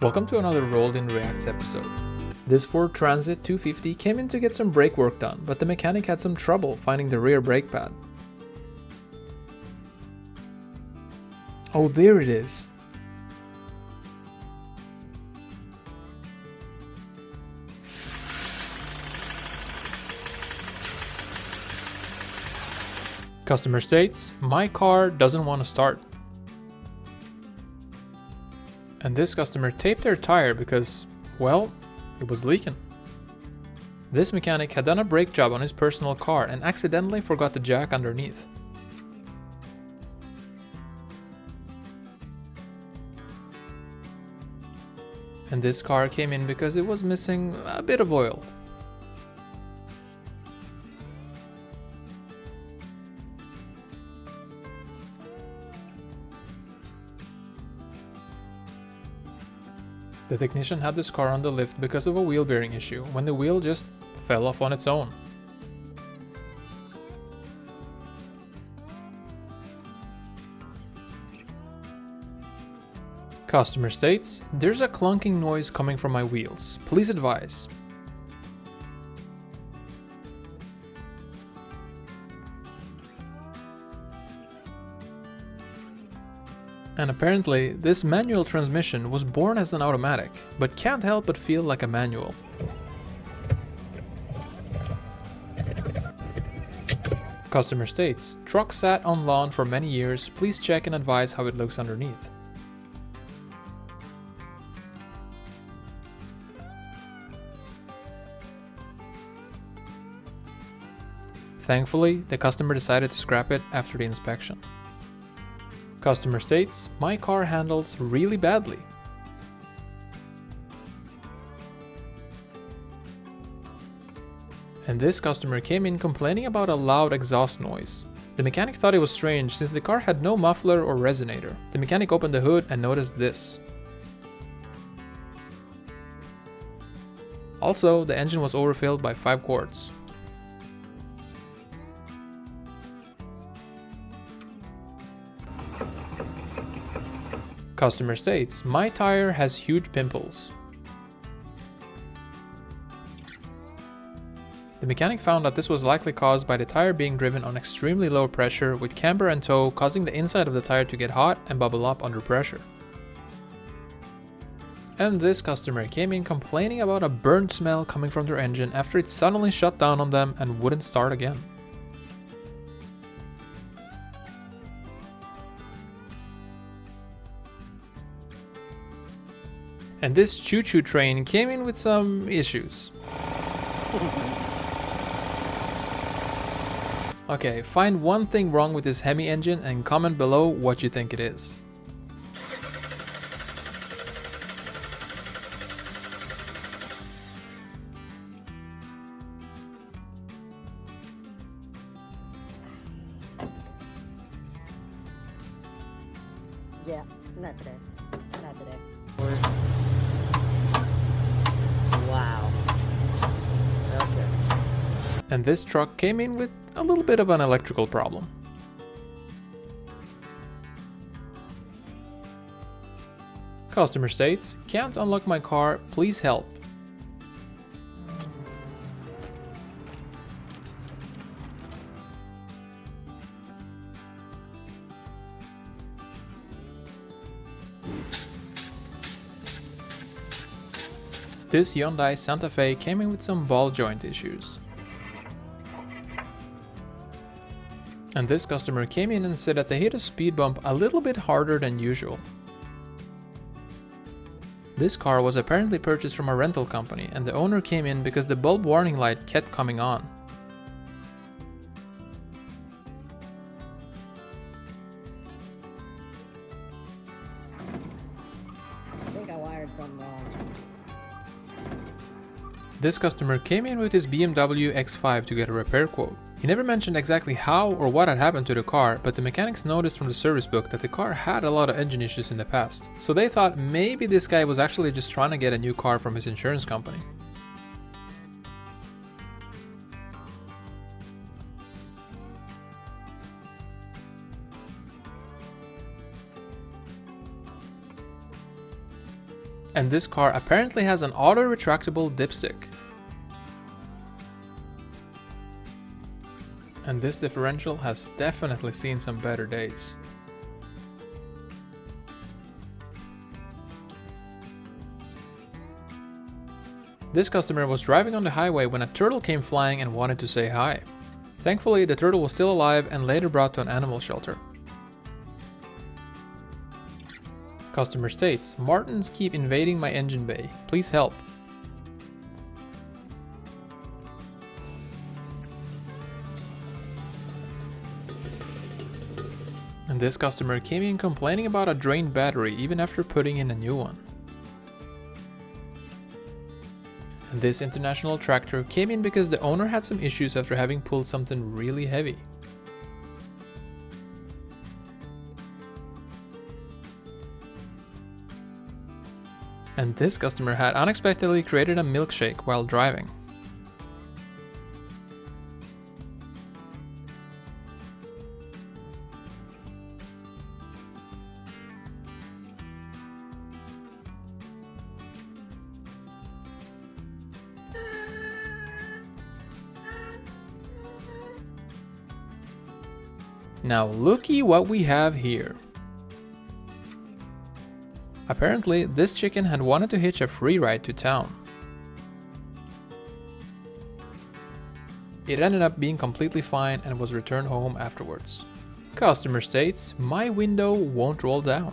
Welcome to another Rolled in Reacts episode. This Ford Transit 250 came in to get some brake work done, but the mechanic had some trouble finding the rear brake pad. Oh, there it is. Customer states, "My car doesn't want to start." And this customer taped their tire because, well, it was leaking. This mechanic had done a brake job on his personal car and accidentally forgot the jack underneath. And this car came in because it was missing a bit of oil. The technician had this car on the lift because of a wheel bearing issue, when the wheel just fell off on its own. Customer states, "There's a clunking noise coming from my wheels. Please advise." And apparently, this manual transmission was born as an automatic, but can't help but feel like a manual. Customer states, "Truck sat on lawn for many years. Please check and advise how it looks underneath." Thankfully, the customer decided to scrap it after the inspection. Customer states, "My car handles really badly." And this customer came in complaining about a loud exhaust noise. The mechanic thought it was strange since the car had no muffler or resonator. The mechanic opened the hood and noticed this. Also, the engine was overfilled by 5 quarts. Customer states, "My tire has huge pimples." The mechanic found that this was likely caused by the tire being driven on extremely low pressure with camber and toe, causing the inside of the tire to get hot and bubble up under pressure. And this customer came in complaining about a burnt smell coming from their engine after it suddenly shut down on them and wouldn't start again. And this choo-choo train came in with some issues. Okay, find one thing wrong with this Hemi engine and comment below what you think it is. Yeah, not today. Not today. Wow. Okay. And this truck came in with a little bit of an electrical problem. Customer states, "Can't unlock my car, please help." This Hyundai Santa Fe came in with some ball joint issues. And this customer came in and said that they hit a speed bump a little bit harder than usual. This car was apparently purchased from a rental company, and the owner came in because the bulb warning light kept coming on. I think I wired something wrong. This customer came in with his BMW X5 to get a repair quote. He never mentioned exactly how or what had happened to the car, but the mechanics noticed from the service book that the car had a lot of engine issues in the past. So they thought maybe this guy was actually just trying to get a new car from his insurance company. And this car apparently has an auto-retractable dipstick. And this differential has definitely seen some better days. This customer was driving on the highway when a turtle came flying and wanted to say hi. Thankfully, the turtle was still alive and later brought to an animal shelter. Customer states, "Martins keep invading my engine bay. Please help." And this customer came in complaining about a drained battery even after putting in a new one. And this international tractor came in because the owner had some issues after having pulled something really heavy. And this customer had unexpectedly created a milkshake while driving. Now looky what we have here. Apparently, this chicken had wanted to hitch a free ride to town. It ended up being completely fine and was returned home afterwards. Customer states, "My window won't roll down."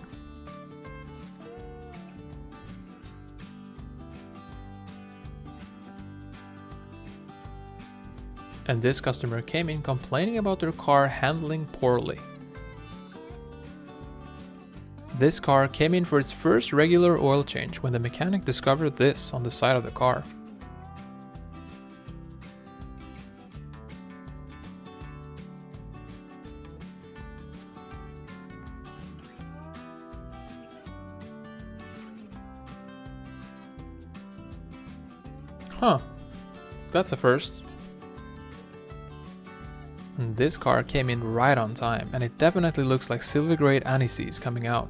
And this customer came in complaining about their car handling poorly. This car came in for its first regular oil change when the mechanic discovered this on the side of the car. Huh, that's a first. And this car came in right on time, and it definitely looks like silver grade anise coming out.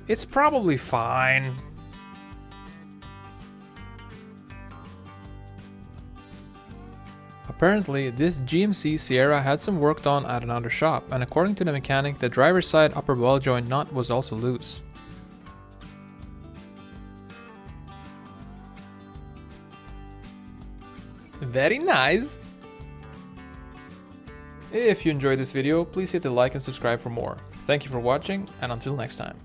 It's probably fine. Apparently, this GMC Sierra had some work done at another shop, and according to the mechanic, the driver's side upper ball joint nut was also loose. Very nice! If you enjoyed this video, please hit the like and subscribe for more. Thank you for watching, and until next time.